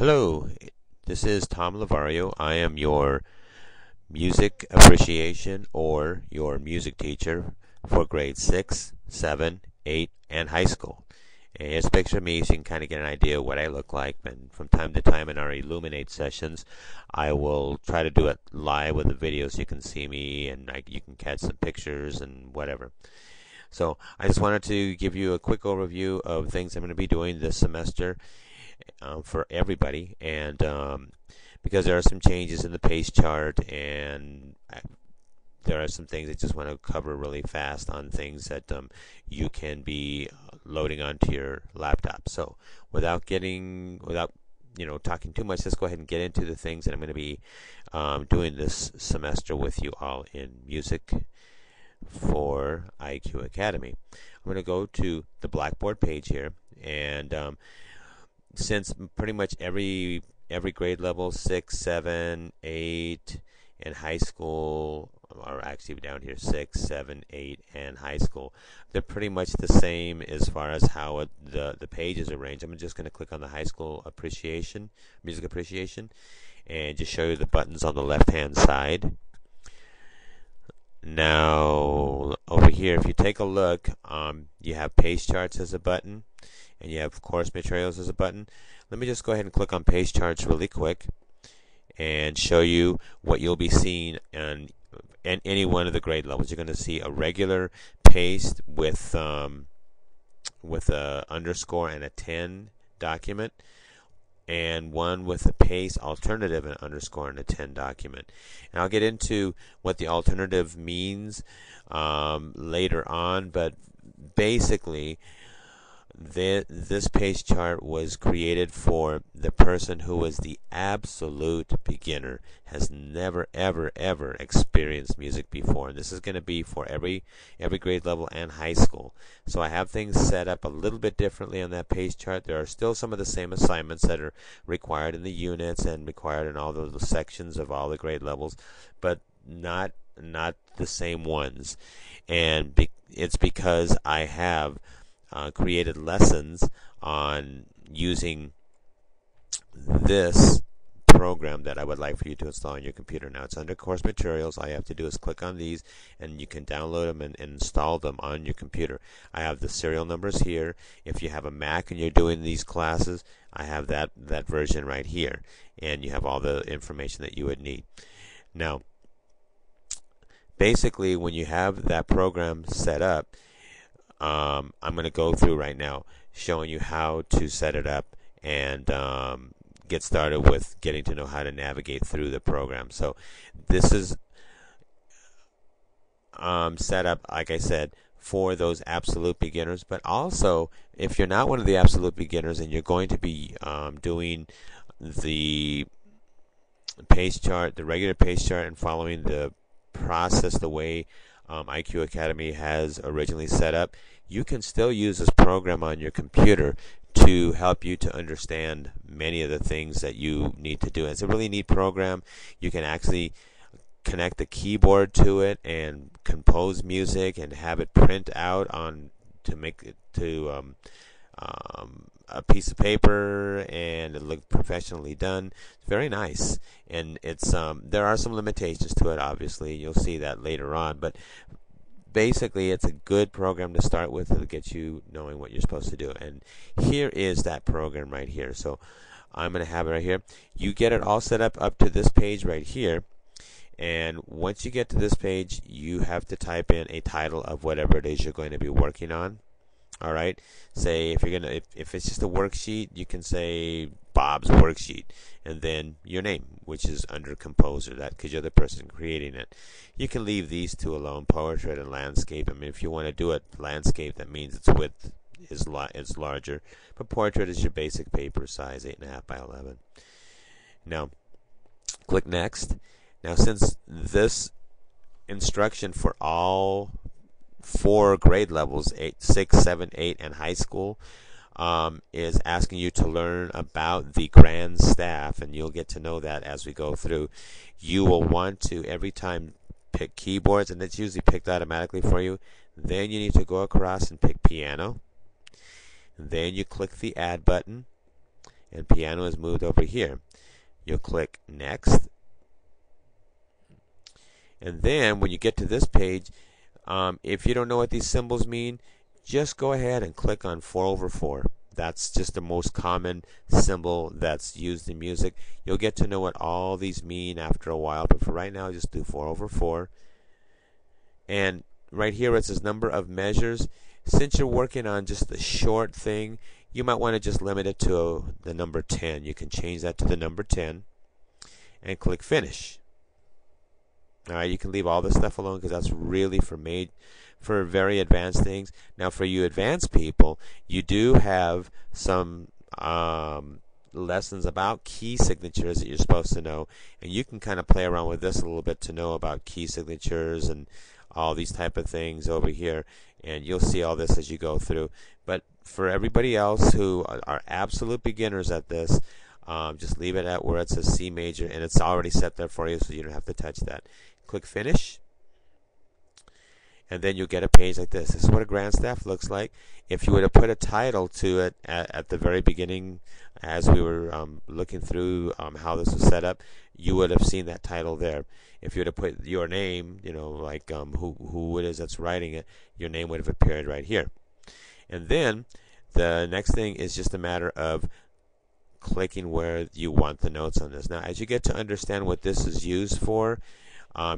Hello, this is Tom Lavario. I am your music appreciation or your music teacher for grades 6, 7, 8, and high school. And here's a picture of me so you can kind of get an idea of what I look like. And from time to time in our Illuminate sessions, I will try to do it live with a video so you can see me and you can catch some pictures and whatever. So I just wanted to give you a quick overview of things I'm going to be doing this semester for everybody, and because there are some changes in the pace chart, and there are some things I just want to cover really fast on things that you can be loading onto your laptop. So without talking too much, let's go ahead and get into the things that I'm going to be doing this semester with you all in music for IQ Academy. I'm going to go to the Blackboard page here, and since pretty much every grade level, 6, 7, 8, and high school, or actually down here 6, 7, 8, and high school, they're pretty much the same as far as how the pages are arranged. I'm just going to click on the high school music appreciation, and just show you the buttons on the left hand side. Now over here, if you take a look, you have pace charts as a button, and you have course materials as a button. Let me just go ahead and click on pace charts really quick and show you what you'll be seeing in any one of the grade levels. You're going to see a regular pace with a underscore and a 10 document, and one with a pace alternative and underscore and a 10 document. And I'll get into what the alternative means later on, but basically this pace chart was created for the person who is the absolute beginner, has never ever experienced music before, and this is going to be for every grade level and high school. So I have things set up a little bit differently on that pace chart. There are still some of the same assignments that are required in the units and required in all the sections of all the grade levels, but not the same ones. And it's because I have created lessons on using this program that I would like for you to install on your computer. Now it's under course materials. All you have to do is click on these and you can download them and install them on your computer. I have the serial numbers here. If you have a Mac and you're doing these classes, I have that version right here, and you have all the information that you would need. Now basically, when you have that program set up, I'm going to go through right now showing you how to set it up and get started with getting to know how to navigate through the program. So this is set up, like I said, for those absolute beginners, but also if you're not one of the absolute beginners and you're going to be doing the pace chart, the regular pace chart, and following the process the way IQ Academy has originally set up, you can still use this program on your computer to help you to understand many of the things that you need to do. It's a really neat program. You can actually connect the keyboard to it and compose music and have it print out on to make it to a piece of paper, and it look professionally done. It's very nice, and it's there are some limitations to it, obviously. You'll see that later on, but basically it's a good program to start with to get you knowing what you're supposed to do. And here is that program right here. So I'm going to have it right here. You get it all set up to this page right here, and once you get to this page, you have to type in a title of whatever it is you're going to be working on. All right. Say if it's just a worksheet, you can say Bob's worksheet, and then your name, which is under composer, that because you're the person creating it. You can leave these two alone, portrait and landscape. I mean, if you want to do it landscape, that means its width is larger, but portrait is your basic paper size, 8.5 by 11. Now, click next. Now, since this instruction for all 4 grade levels, 6, 7, 8, and high school, is asking you to learn about the grand staff, and you'll get to know that as we go through. You will want to, every time, pick keyboards, and it's usually picked automatically for you. Then you need to go across and pick piano. Then you click the add button, and piano is moved over here. You'll click next, and then when you get to this page, if you don't know what these symbols mean, just go ahead and click on 4/4. That's just the most common symbol that's used in music. You'll get to know what all these mean after a while, but for right now, just do 4/4. And right here it says number of measures. Since you're working on just a short thing, you might want to just limit it to the number 10. You can change that to the number 10 and click finish. Alright, you can leave all this stuff alone because that's really for very advanced things. Now for you advanced people, you do have some lessons about key signatures that you're supposed to know, and you can kind of play around with this a little bit to know about key signatures and all these type of things over here, and you'll see all this as you go through. But for everybody else who are absolute beginners at this, just leave it at where it says C major, and it's already set there for you, so you don't have to touch that. Click finish, and then you'll get a page like this. This is what a grand staff looks like. If you were to put a title to it at the very beginning, as we were looking through how this was set up, you would have seen that title there. If you were to put your name, like who it is that's writing it, your name would have appeared right here. And then the next thing is just a matter of clicking where you want the notes on this. Now, as you get to understand what this is used for,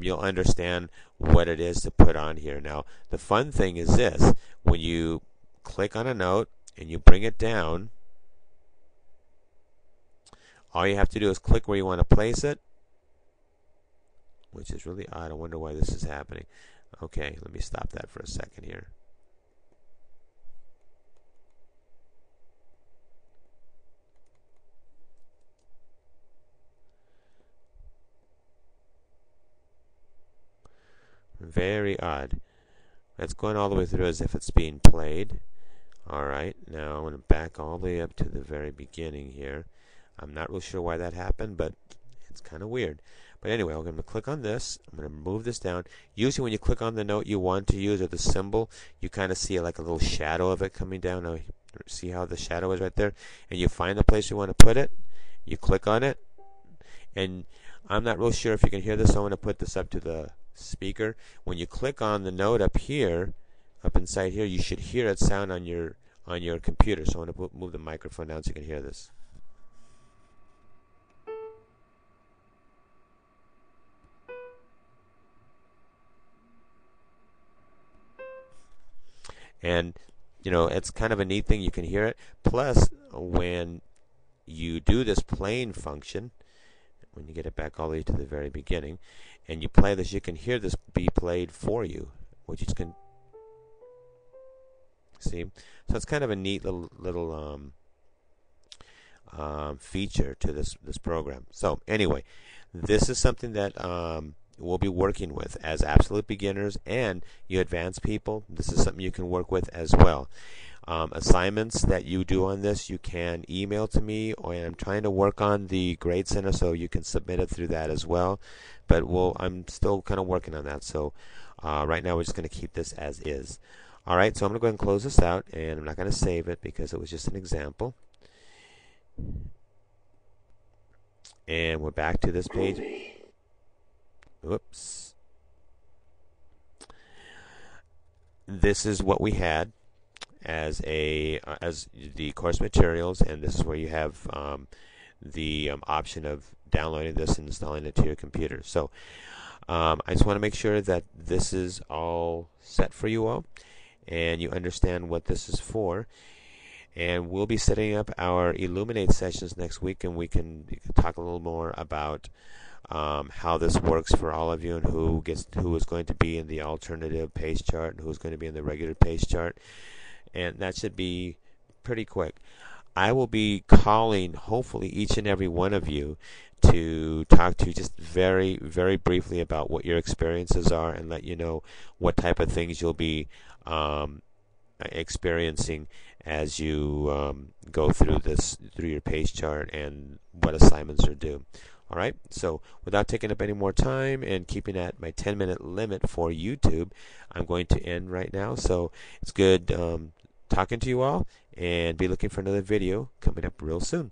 you'll understand what it is to put on here. Now, the fun thing is this: when you click on a note and you bring it down, all you have to do is click where you want to place it, which is really odd. I wonder why this is happening. Okay, let me stop that for a second here. Very odd. That's going all the way through as if it's being played. Alright, now I'm going to back all the way up to the very beginning here. I'm not real sure why that happened, but it's kind of weird. But anyway, I'm going to click on this. I'm going to move this down. Usually when you click on the note you want to use or the symbol, you kind of see like a little shadow of it coming down. Now, see how the shadow is right there? And you find the place you want to put it. You click on it. And I'm not real sure if you can hear this, so I'm going to put this up to the speaker. When you click on the note up here, up inside here, you should hear it sound on your computer. So I'm going to move the microphone down so you can hear this. And it's kind of a neat thing. You can hear it. Plus, when you do this playing function, when you get it back all the way to the very beginning, and you play this, you can hear this be played for you, which you can see. So it's kind of a neat little feature to this program. So anyway, this is something that we'll be working with as absolute beginners, and you advanced people, this is something you can work with as well. Assignments that you do on this, you can email to me, or I'm trying to work on the Grade Center, so you can submit it through that as well. But I'm still kind of working on that. So right now we're just going to keep this as is. Alright, so I'm going to go ahead and close this out, and I'm not going to save it because it was just an example. And we're back to this page. Whoops. This is what we had as the course materials, and this is where you have the option of downloading this and installing it to your computer. So I just want to make sure that this is all set for you all, and you understand what this is for. And we'll be setting up our Illuminate sessions next week, and we can talk a little more about how this works for all of you, and who is going to be in the alternative page chart and who's going to be in the regular page chart. And that should be pretty quick. I will be calling hopefully each and every one of you to talk to you just very, very briefly about what your experiences are, and let you know what type of things you'll be experiencing as you go through your page chart, and what assignments are due. Alright, so without taking up any more time and keeping at my 10-minute limit for YouTube, I'm going to end right now. So it's good talking to you all, and be looking for another video coming up real soon.